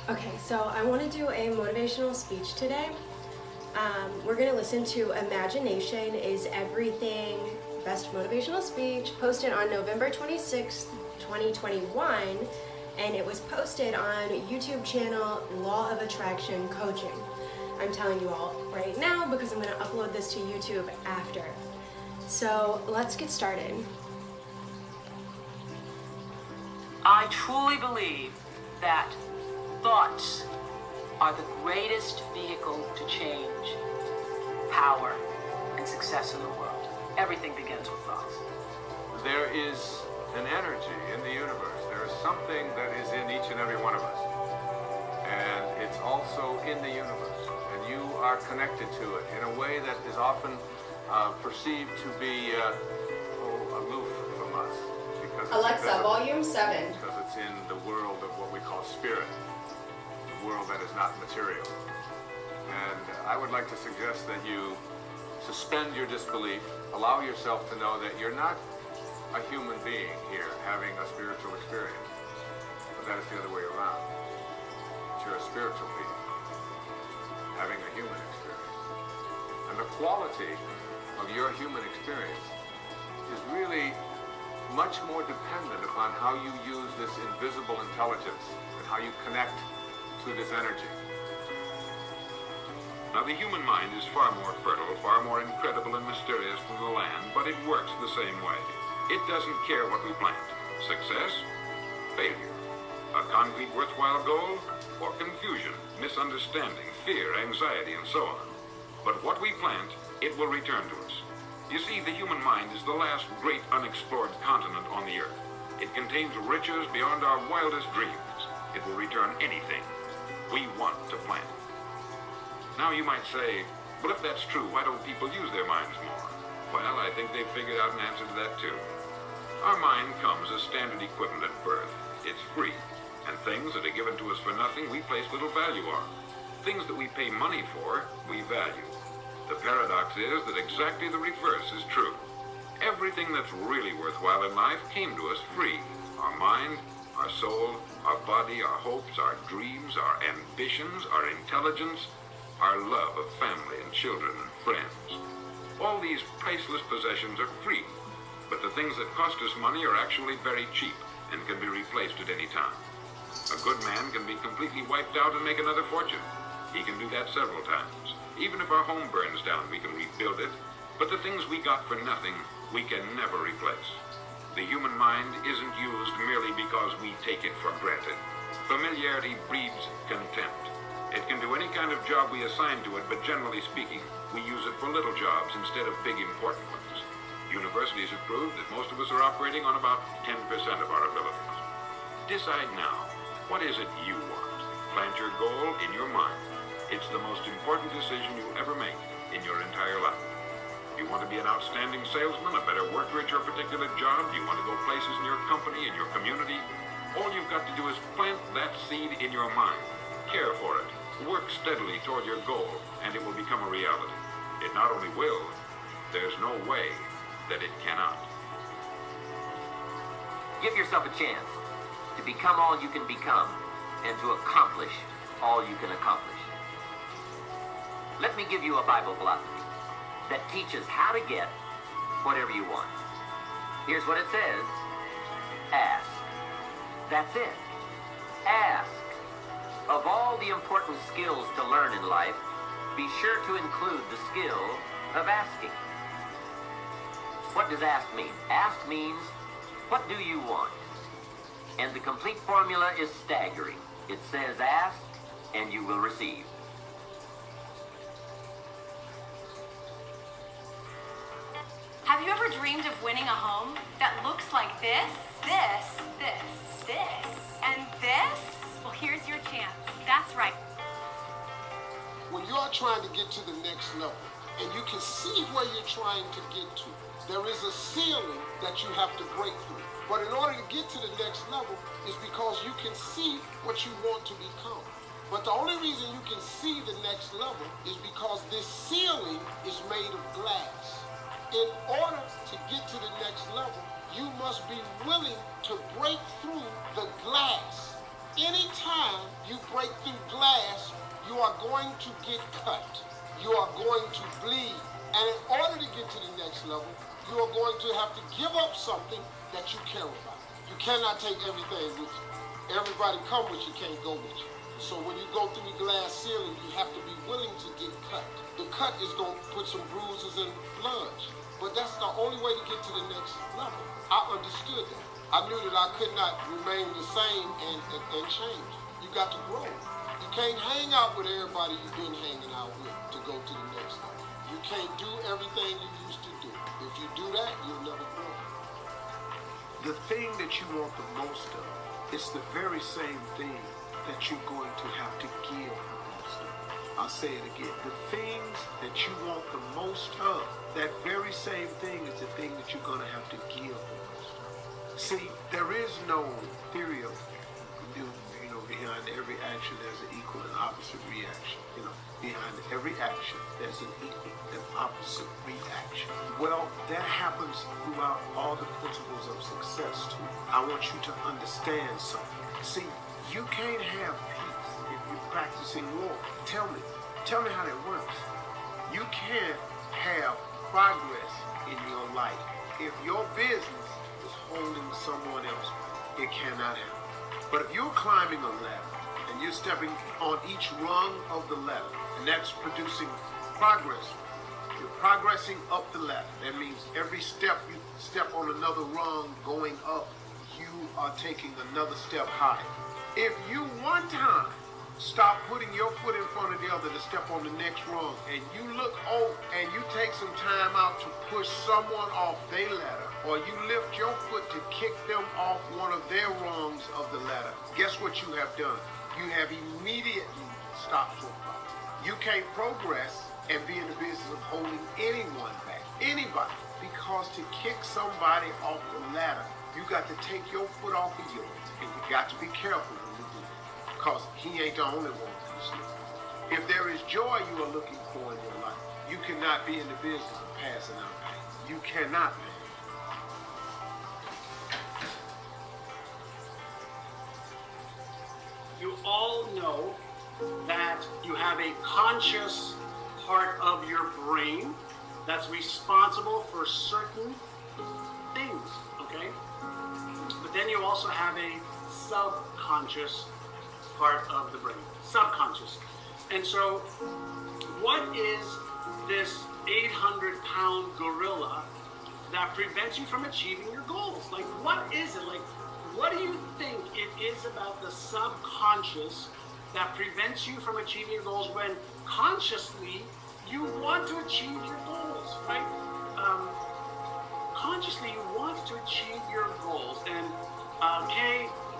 Okay, so I want to do a motivational speech today. We're going to listen to Imagination is Everything, best motivational speech, posted on November 26th, 2021, and it was posted on YouTube channel Law of Attraction Coaching. I'm telling you all right now because I'm going to upload this to YouTube after. So let's get started. I truly believe that thoughts are the greatest vehicle to change power and success in the world. Everything begins with thoughts. There is an energy in the universe. There is something that is in each and every one of us. And it's also in the universe. And you are connected to it in a way that is often perceived to be aloof from us. Alexa, volume 7. Because it's in the world of what we call spirit. The world that is not material. And I would like to suggest that you suspend your disbelief, allow yourself to know that you're not a human being here having a spiritual experience, but that is the other way around. You're a spiritual being having a human experience. And the quality of your human experience is really much more dependent upon how you use this invisible intelligence and how you connect to this energy. Now, the human mind is far more fertile, far more incredible and mysterious than the land, but it works the same way. It doesn't care what we plant. Success, failure, a concrete worthwhile goal, or confusion, misunderstanding, fear, anxiety, and so on. But what we plant, it will return to us. You see, the human mind is the last great unexplored continent on the earth. It contains riches beyond our wildest dreams. It will return anything we want to plant. Now you might say, well, if that's true, why don't people use their minds more? Well, I think they've figured out an answer to that too. Our mind comes as standard equipment at birth. It's free. And things that are given to us for nothing, we place little value on. Things that we pay money for, we value. The paradox is that exactly the reverse is true. Everything that's really worthwhile in life came to us free. Our mind, our soul, our body, our hopes, our dreams, our ambitions, our intelligence, our love of family and children and friends. All these priceless possessions are free, but the things that cost us money are actually very cheap and can be replaced at any time. A good man can be completely wiped out and make another fortune. He can do that several times. Even if our home burns down, we can rebuild it, but the things we got for nothing, we can never replace. The human mind isn't used merely because we take it for granted. Familiarity breeds contempt. It can do any kind of job we assign to it, but generally speaking, we use it for little jobs instead of big important ones. Universities have proved that most of us are operating on about 10% of our abilities. Decide now, what is it you want? Plant your goal in your mind. It's the most important decision you'll ever make in your entire life. Do you want to be an outstanding salesman, a better worker at your particular job? Do you want to go places in your company, in your community? All you've got to do is plant that seed in your mind. Care for it. Work steadily toward your goal, and it will become a reality. It not only will, there's no way that it cannot. Give yourself a chance to become all you can become and to accomplish all you can accomplish. Let me give you a Bible philosophy that teaches how to get whatever you want. Here's what it says. Ask. That's it. Ask. Of all the important skills to learn in life, be sure to include the skill of asking. What does ask mean? Ask means, what do you want? And the complete formula is staggering. It says ask, and you will receive. Have you ever dreamed of winning a home that looks like this, and this? Well, here's your chance. That's right. When you are trying to get to the next level, and you can see where you're trying to get to, there is a ceiling that you have to break through. But in order to get to the next level is because you can see what you want to become. But the only reason you can see the next level is because this ceiling is made of glass. In order to get to the next level, you must be willing to break through the glass. Anytime you break through glass, you are going to get cut. You are going to bleed. And in order to get to the next level, you are going to have to give up something that you care about. You cannot take everything with you. Everybody come with you, can't go with you. So when you go through the glass ceiling, you have to be willing to get cut. The cut is going to put some bruises and blood. But that's the only way to get to the next level. I understood that. I knew that I could not remain the same and change. You got to grow. You can't hang out with everybody you've been hanging out with to go to the next level. You can't do everything you used to do. If you do that, you'll never grow. The thing that you want the most of is the very same thing that you're going to have to give the most of. I'll say it again. The things that you want the most of, that very same thing is the thing that you're going to have to give the most of. See, there is no theory of Newton, behind every action there's an equal and opposite reaction. Behind every action there's an equal and opposite reaction. Well, that happens throughout all the principles of success too. I want you to understand something. See, you can't have peace if you're practicing war. Tell me how that works. You can't have progress in your life if your business is holding someone else. It cannot happen. But if you're climbing a ladder and you're stepping on each rung of the ladder, and that's producing progress, you're progressing up the ladder. That means every step you step on another rung going up, you are taking another step higher. If you one time stop putting your foot in front of the other to step on the next rung, and you look over and you take some time out to push someone off their ladder, or you lift your foot to kick them off one of their rungs of the ladder, guess what you have done? You have immediately stopped your progress. You can't progress and be in the business of holding anyone back, anybody, because to kick somebody off the ladder, you got to take your foot off of yours, and you got to be careful when you do it, because he ain't the only one you see. If there is joy you are looking for in your life, you cannot be in the business of passing out pain. You cannot be. You all know that you have a conscious part of your brain that's responsible for certain things, okay? But then you also have a subconscious part of the brain, subconscious. And so what is this 800-pound gorilla that prevents you from achieving your goals? Like, what is it? Like, what do you think it is about the subconscious that prevents you from achieving your goals when consciously you want to achieve your goals, right? Consciously you want to achieve your goals. And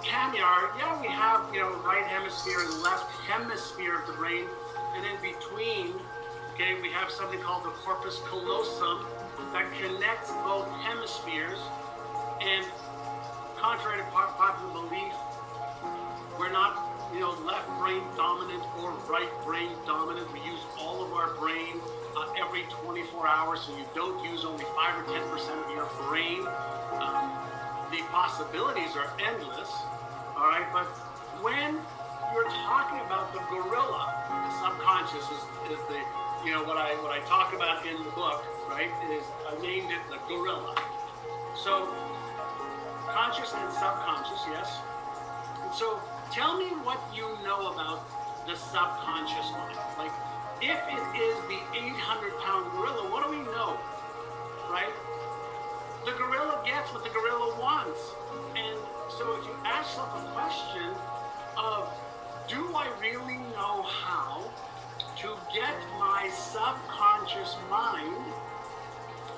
Kamiar, yeah, we have, right hemisphere and left hemisphere of the brain, and in between, okay, we have something called the corpus callosum that connects both hemispheres. And contrary to popular belief, we're not, left brain dominant or right brain dominant. We use all of our brain every 24 hours, so you don't use only 5 or 10% of your brain. The possibilities are endless, all right? But when you're talking about the gorilla, the subconscious is the, what I talk about in the book, right, is I named it the gorilla. So conscious and subconscious, yes. And so tell me what you know about the subconscious mind. Like, if it is the 800-pound gorilla, what do we know, right? The gorilla gets what the gorilla wants. And so if you ask yourself a question of, do I really know how to get my subconscious mind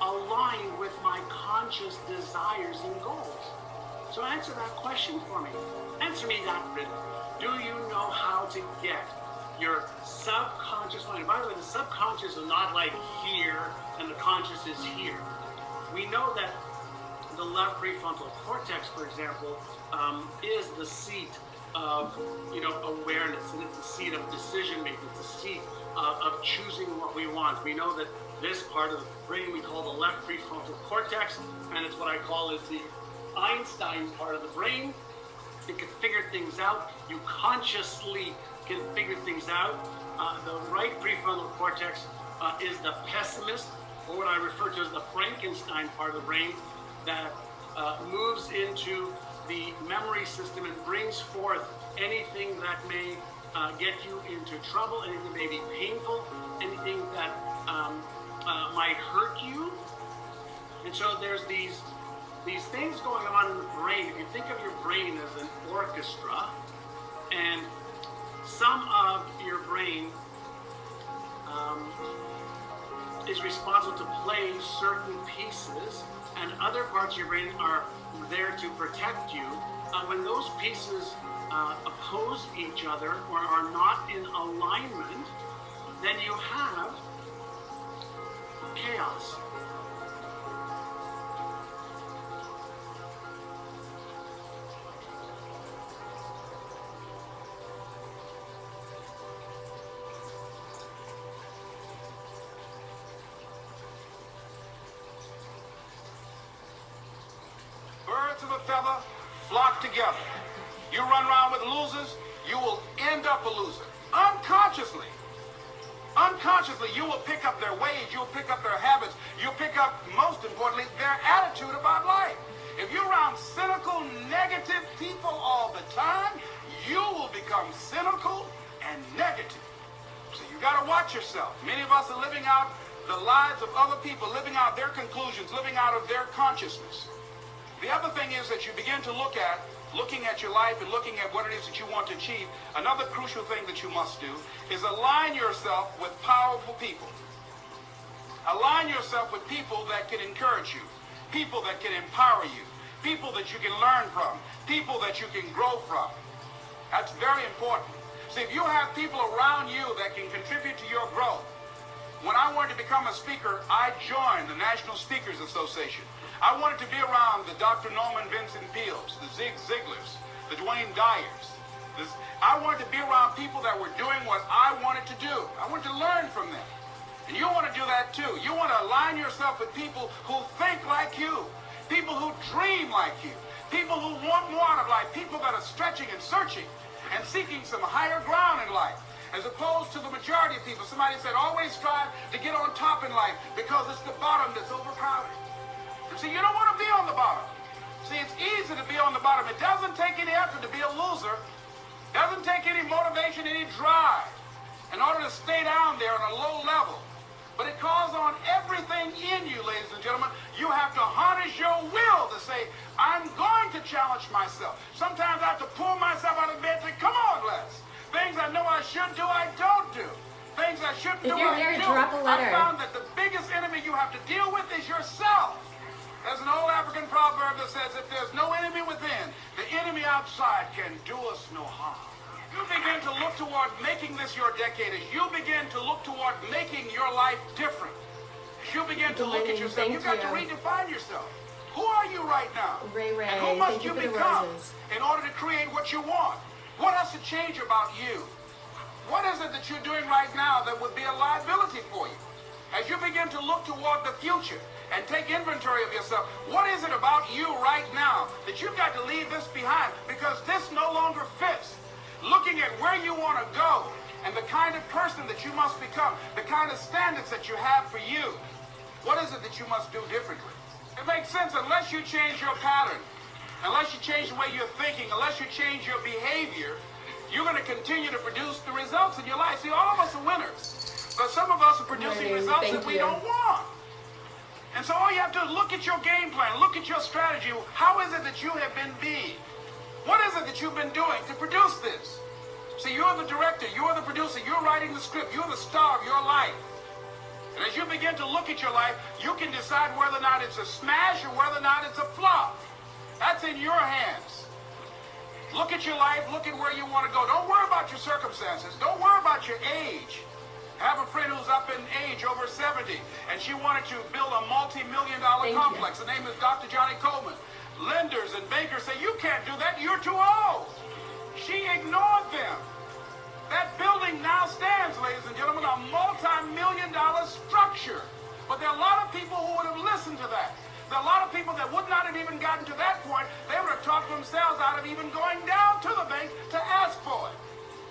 aligned with my conscious desires and goals? So answer that question for me. Answer me that riddle. Do you know how to get your subconscious mind? By the way, the subconscious is not like here and the conscious is here. We know that the left prefrontal cortex, for example, is the seat of awareness, and it's the seat of decision making. It's the seat of choosing what we want. We know that this part of the brain we call the left prefrontal cortex, and it's what I call is the Einstein part of the brain. It can figure things out. You consciously can figure things out. The right prefrontal cortex is the pessimist, or what I refer to as the Frankenstein part of the brain, that moves into the memory system and brings forth anything that may get you into trouble, anything that may be painful, anything that might hurt you. And so there's these things going on in the brain. If you think of your brain as an orchestra, and some of your brain is responsible to play certain pieces, and other parts of your brain are there to protect you. When those pieces oppose each other or are not in alignment, then you have chaos. Birds of a feather flock together. You run around with losers, you will end up a loser. Unconsciously, you will pick up their ways, you'll pick up their habits, you'll pick up, most importantly, their attitude about life. If you're around cynical, negative people all the time, you will become cynical and negative. So you got to watch yourself. Many of us are living out the lives of other people, living out their conclusions, living out of their consciousness. The other thing is that you begin to looking at your life and looking at what it is that you want to achieve. Another crucial thing that you must do is align yourself with powerful people. Align yourself with people that can encourage you, people that can empower you, people that you can learn from, people that you can grow from. That's very important. See, if you have people around you that can contribute to your growth. When I wanted to become a speaker, I joined the National Speakers Association. I wanted to be around the Dr. Norman Vincent Peales, the Zig Ziglars, the Dwayne Dyers. I wanted to be around people that were doing what I wanted to do. I wanted to learn from them. And you want to do that too. You want to align yourself with people who think like you, people who dream like you, people who want more out of life, people that are stretching and searching and seeking some higher ground in life. As opposed to the majority of people. Somebody said, always strive to get on top in life because it's the bottom that's overcrowded. And see, you don't want to be on the bottom. See, it's easy to be on the bottom. It doesn't take any effort to be a loser. It doesn't take any motivation, any drive in order to stay down there on a low level. But it calls on everything in you, ladies and gentlemen. You have to harness your will to say, I'm going to challenge myself. Sometimes I have to pull myself out of bed and say, come on, Les. Things I know I should do, I don't do. Things I shouldn't do, I do. Drop a letter. I found that the biggest enemy you have to deal with is yourself. There's an old African proverb that says, if there's no enemy within, the enemy outside can do us no harm. You begin to look toward making this your decade. As you begin to look toward making your life different. As you begin to look at yourself, you've got to redefine yourself. Who are you right now? Ray, and who must you for become in order to create what you want? What has to change about you? What is it that you're doing right now that would be a liability for you? As you begin to look toward the future and take inventory of yourself, what is it about you right now that you've got to leave this behind because this no longer fits? Looking at where you want to go and the kind of person that you must become, the kind of standards that you have for you, what is it that you must do differently? It makes sense unless you change your pattern. Unless you change the way you're thinking, unless you change your behavior, you're going to continue to produce the results in your life. See, all of us are winners, but some of us are producing results that we don't want. And so all you have to do is look at your game plan, look at your strategy. How is it that you have been being? What is it that you've been doing to produce this? See, you're the director, you're the producer, you're writing the script, you're the star of your life. And as you begin to look at your life, you can decide whether or not it's a smash or whether or not it's a flop. That's in your hands. Look at your life. Look at where you want to go. Don't worry about your circumstances. Don't worry about your age. I have a friend who's up in age, over 70, and she wanted to build a multi-million-dollar complex. The name is Dr. Johnny Coleman. Lenders and bankers say, you can't do that. You're too old. She ignored them. That building now stands, ladies and gentlemen, a multi-million-dollar structure. But there are a lot of people who would have listened to that. There are a lot of people that would not have even gotten to that point. They would have talked themselves out of even going down to the bank to ask for it,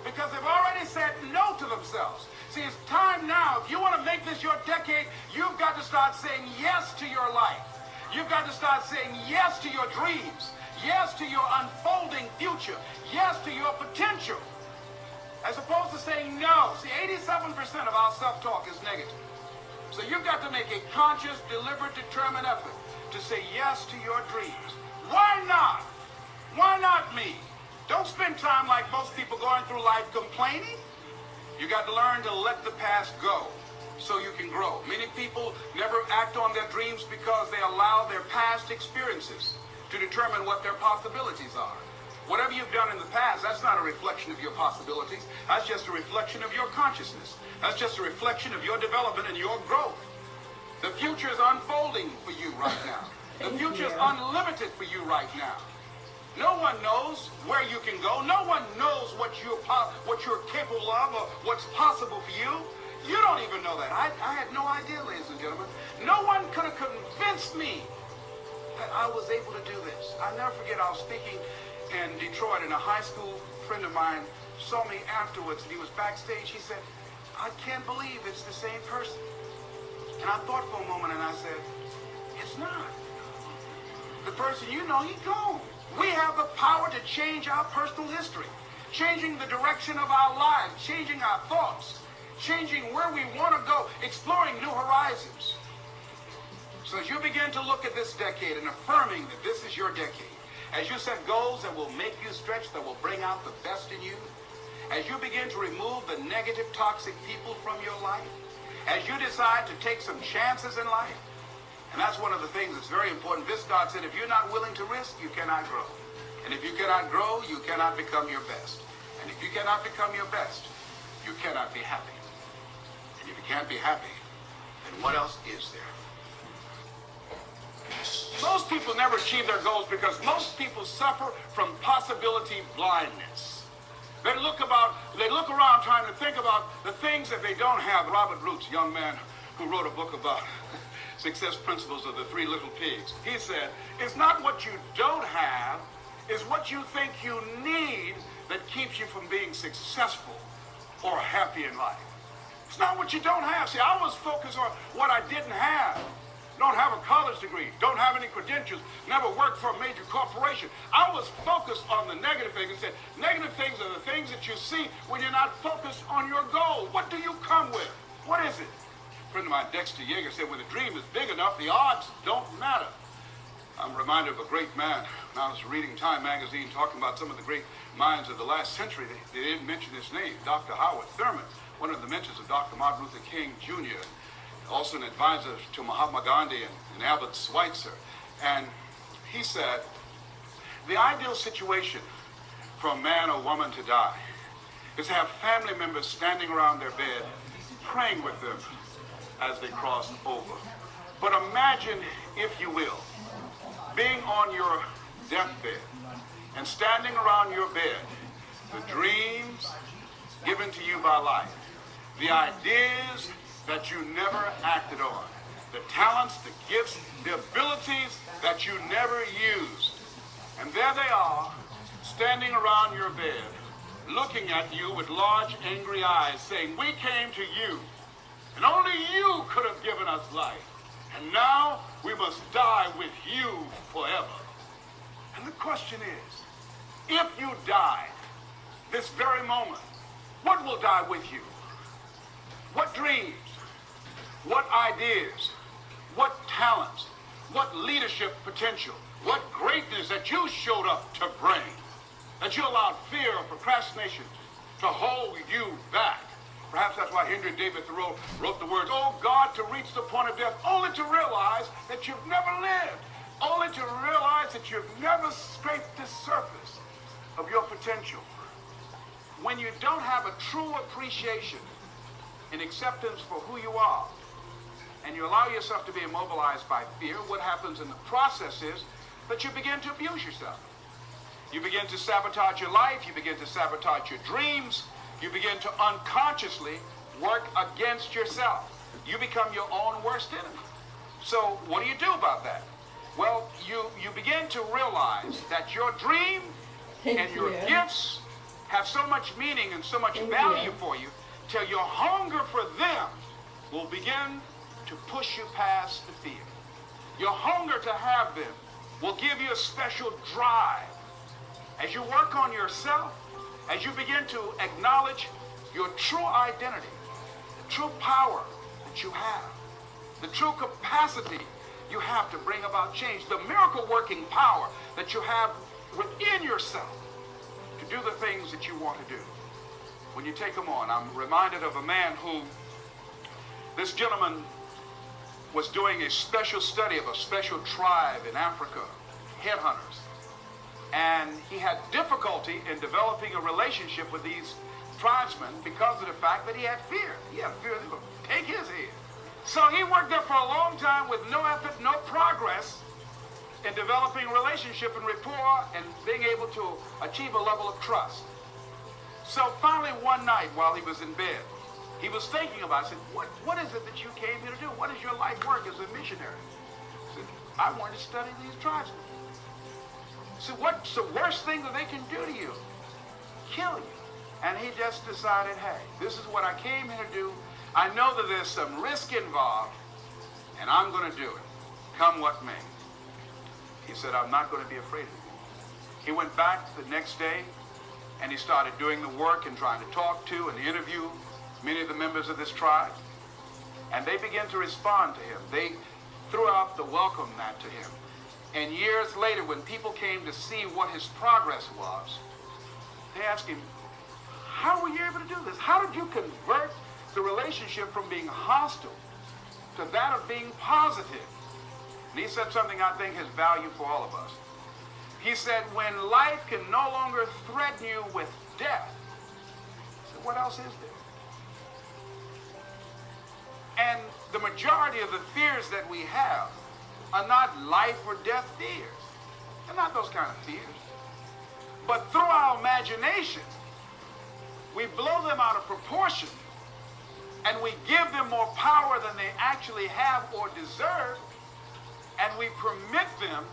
because they've already said no to themselves. See, it's time now. If you want to make this your decade, you've got to start saying yes to your life. You've got to start saying yes to your dreams, yes to your unfolding future, yes to your potential, as opposed to saying no. See, 87% of our self-talk is negative. So you've got to make a conscious, deliberate, determined effort to say yes to your dreams. Why not? Why not me? Don't spend time like most people going through life complaining. You got to learn to let the past go so you can grow. Many people never act on their dreams because they allow their past experiences to determine what their possibilities are. Whatever you've done in the past, that's not a reflection of your possibilities. That's just a reflection of your consciousness. That's just a reflection of your development and your growth. The future is unfolding for you right now. The future is unlimited for you right now. No one knows where you can go. No one knows what you're capable of or what's possible for you. You don't even know that. I had no idea, ladies and gentlemen. No one could have convinced me that I was able to do this. I'll never forget, I was speaking in Detroit, and a high school friend of mine saw me afterwards, and he was backstage. He said, "I can't believe it's the same person." And I thought for a moment, and I said, "It's not. The person you know, he's gone." We have the power to change our personal history, changing the direction of our lives, changing our thoughts, changing where we want to go, exploring new horizons. So as you begin to look at this decade and affirming that this is your decade, as you set goals that will make you stretch, that will bring out the best in you, as you begin to remove the negative, toxic people from your life, as you decide to take some chances in life, and that's one of the things that's very important. This God said, if you're not willing to risk, you cannot grow. And if you cannot grow, you cannot become your best. And if you cannot become your best, you cannot be happy. And if you can't be happy, then what else is there? Most people never achieve their goals because most people suffer from possibility blindness. They look around trying to think about the things that they don't have. Robert Roots, a young man who wrote a book about success principles of the three little pigs. He said, it's not what you don't have, it's what you think you need that keeps you from being successful or happy in life. It's not what you don't have. See, I was focused on what I didn't have. Don't have a college degree, don't have any credentials, never worked for a major corporation. I was focused on the negative things and said, negative things are the things that you see when you're not focused on your goal. What do you come with? What is it? A friend of mine, Dexter Yeager, said, when the dream is big enough, the odds don't matter. I'm reminded of a great man. When I was reading Time magazine talking about some of the great minds of the last century, they didn't mention his name, Dr. Howard Thurman, one of the mentors of Dr. Martin Luther King Jr., also an advisor to Mahatma Gandhi and Albert Schweitzer. And he said, the ideal situation for a man or woman to die is to have family members standing around their bed praying with them as they cross over. But imagine, if you will, being on your deathbed and standing around your bed, the dreams given to you by life, the ideas that you never acted on, the talents, the gifts, the abilities that you never used. And there they are, standing around your bed, looking at you with large, angry eyes, saying, we came to you, and only you could have given us life. And now we must die with you forever. And the question is, if you died this very moment, what will die with you? What dreams? What ideas? What talents? What leadership potential? What greatness that you showed up to bring? That you allowed fear or procrastination to hold you back? Perhaps that's why Henry David Thoreau wrote the words, oh God, to reach the point of death, only to realize that you've never lived, only to realize that you've never scraped the surface of your potential. When you don't have a true appreciation and acceptance for who you are, and you allow yourself to be immobilized by fear, what happens in the process is that you begin to abuse yourself. You begin to sabotage your life, you begin to sabotage your dreams, you begin to unconsciously work against yourself. You become your own worst enemy. So what do you do about that? Well, you begin to realize that your dream and your gifts have so much meaning and so much value for you, till your hunger for them will begin to push you past the fear. Your hunger to have them will give you a special drive. As you work on yourself, as you begin to acknowledge your true identity, the true power that you have, the true capacity you have to bring about change, the miracle-working power that you have within yourself to do the things that you want to do. When you take them on, I'm reminded of a man who, this gentleman was doing a special study of a special tribe in Africa, headhunters. And he had difficulty in developing a relationship with these tribesmen because of the fact that he had fear. He had fear they would take his head. So he worked there for a long time with no effort, no progress in developing relationship and rapport and being able to achieve a level of trust. So finally one night while he was in bed, he was thinking about it. He said, what is it that you came here to do? What is your life work as a missionary? He said, I want to study these tribesmen. So what's the worst thing that they can do to you? Kill you. And he just decided, hey, this is what I came here to do. I know that there's some risk involved, and I'm going to do it, come what may. He said, I'm not going to be afraid of it. He went back the next day, and he started doing the work and trying to talk to and interview many of the members of this tribe. And they began to respond to him. They threw out the welcome mat to him. And years later, when people came to see what his progress was, they asked him, how were you able to do this? How did you convert the relationship from being hostile to that of being positive? And he said something I think has value for all of us. He said, when life can no longer threaten you with death, so what else is there? And the majority of the fears that we have are not life or death fears. They're not those kind of fears. But through our imagination, we blow them out of proportion, and we give them more power than they actually have or deserve, and we permit them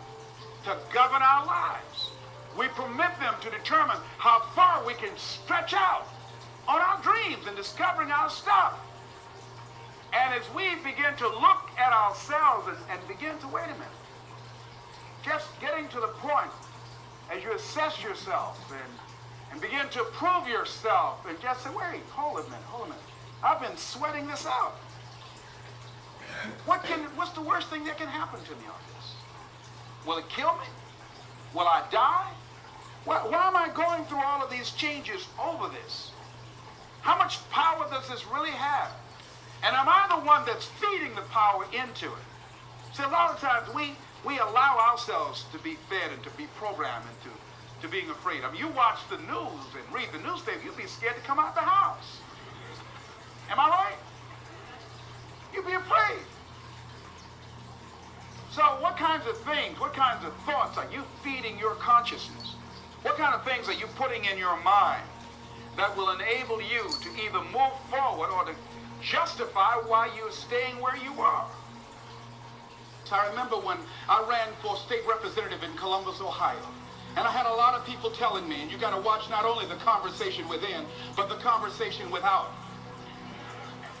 to govern our lives. We permit them to determine how far we can stretch out on our dreams and discovering our stuff. And as we begin to look at ourselves and begin to, wait a minute, just getting to the point as you assess yourself and begin to prove yourself and just say, wait, hold a minute. I've been sweating this out. What's the worst thing that can happen to me on this? Will it kill me? Will I die? Why am I going through all of these changes over this? How much power does this really have? And am I the one that's feeding the power into it? See, a lot of times we allow ourselves to be fed and to be programmed into to being afraid. I mean, you watch the news and read the newspaper, you'd be scared to come out the house. Am I right? You'd be afraid. So what kinds of things, what kinds of thoughts are you feeding your consciousness? What kind of things are you putting in your mind that will enable you to either move forward or to justify why you're staying where you are? So I remember when I ran for state representative in Columbus, Ohio, and I had a lot of people telling me, and you got to watch not only the conversation within, but the conversation without.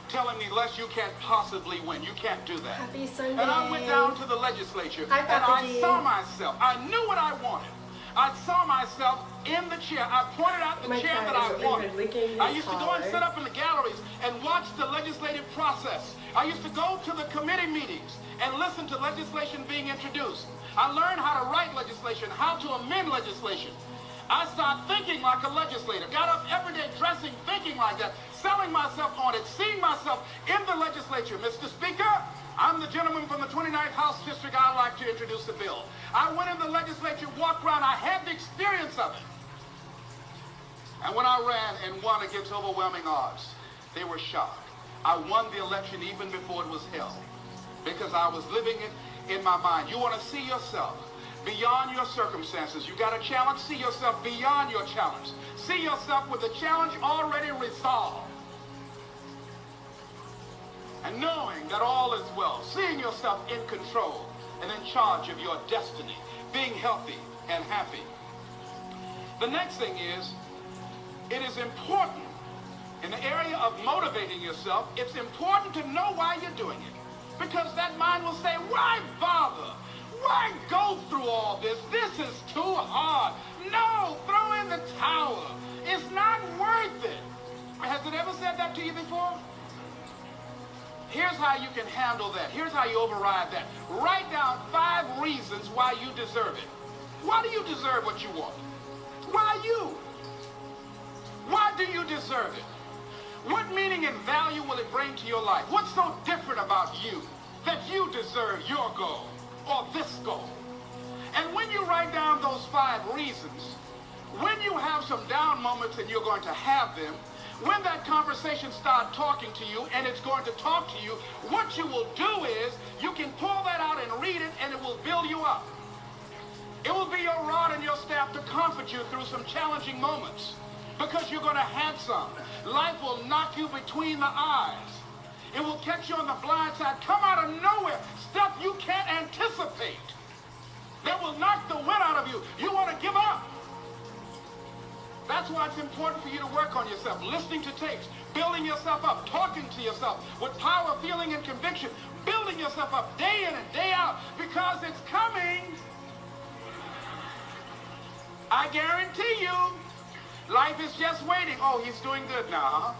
Telling me, Les, you can't possibly win. You can't do that. Happy Sunday. And I went down to the legislature, Hi, and I saw myself. I knew what I wanted. I saw myself in the chair. I pointed out the chair that I wanted. I used to go and sit up in the galleries and watch the legislative process. I used to go to the committee meetings and listen to legislation being introduced. I learned how to write legislation, how to amend legislation. I started thinking like a legislator. Got up every day dressing, thinking like that, selling myself on it, seeing myself in the legislature. Mr. Speaker, I'm the gentleman from the 29th House District. I'd like to introduce the bill. I went in the legislature, walked around. I had the experience of it. And when I ran and won against overwhelming odds, they were shocked. I won the election even before it was held because I was living it in my mind. You want to see yourself beyond your circumstances. You got a challenge, see yourself beyond your challenge. See yourself with the challenge already resolved. And knowing that all is well, seeing yourself in control, and in charge of your destiny, being healthy and happy. The next thing is, it is important in the area of motivating yourself, it's important to know why you're doing it. Because that mind will say, why bother? Why go through all this? This is too hard. No, throw in the towel. It's not worth it. Has it ever said that to you before? Here's how you can handle that. Here's how you override that. Write down 5 reasons why you deserve it. Why do you deserve what you want? Why you? Why do you deserve it? What meaning and value will it bring to your life? What's so different about you that you deserve your goal or this goal? And when you write down those 5 reasons, when you have some down moments, and you're going to have them, when that conversation starts talking to you, and it's going to talk to you, what you will do is you can pull that out and read it, and it will build you up. It will be your rod and your staff to comfort you through some challenging moments, because you're going to have some. Life will knock you between the eyes. It will catch you on the blind side, come out of nowhere, stuff you can't anticipate. That will knock the wind out of you. You want to give up. That's why it's important for you to work on yourself, listening to tapes, building yourself up, talking to yourself with power, feeling, and conviction, building yourself up day in and day out, because it's coming. I guarantee you, life is just waiting. Oh, he's doing good now, huh?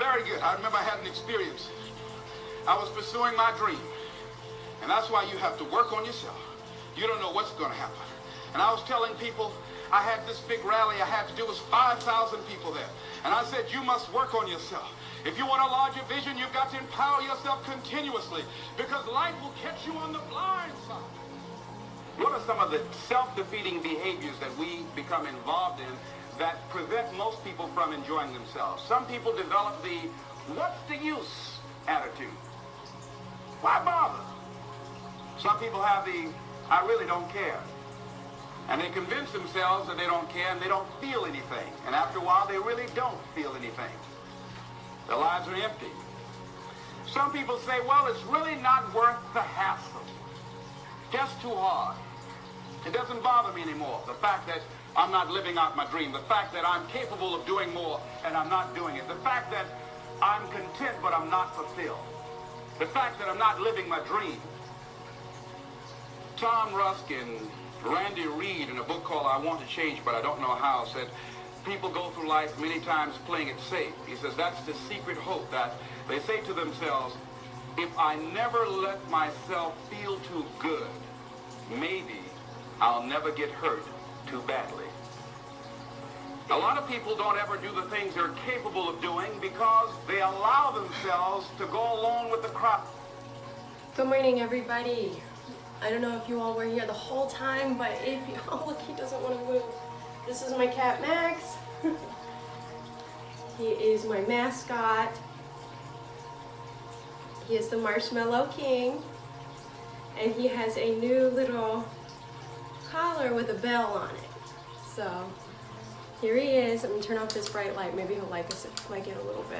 Very good. I remember I had an experience. I was pursuing my dream. And that's why you have to work on yourself. You don't know what's going to happen. And I was telling people, I had this big rally I had to do. It was 5,000 people there. And I said, you must work on yourself. If you want a larger vision, you've got to empower yourself continuously, because life will catch you on the blind side. What are some of the self-defeating behaviors that we become involved in that prevent most people from enjoying themselves? Some people develop the what's the use attitude. Why bother? Some people have the I really don't care. And they convince themselves that they don't care and they don't feel anything. And after a while, they really don't feel anything. Their lives are empty. Some people say, well, it's really not worth the hassle. Just too hard. It doesn't bother me anymore. The fact that I'm not living out my dream. The fact that I'm capable of doing more and I'm not doing it. The fact that I'm content but I'm not fulfilled. The fact that I'm not living my dream. Tom Rusk and Randy Reed, in a book called I Want to Change But I Don't Know How, said people go through life many times playing it safe. He says that's the secret hope, that they say to themselves, if I never let myself feel too good, maybe I'll never get hurt too badly. A lot of people don't ever do the things they're capable of doing because they allow themselves to go along with the crowd. Good morning, everybody. I don't know if you all were here the whole time, but if you, oh look, he doesn't want to move. This is my cat, Max. He is my mascot. He is the Marshmallow King. And he has a new little collar with a bell on it. So here he is. I'm gonna turn off this bright light. Maybe he'll like it a little bit.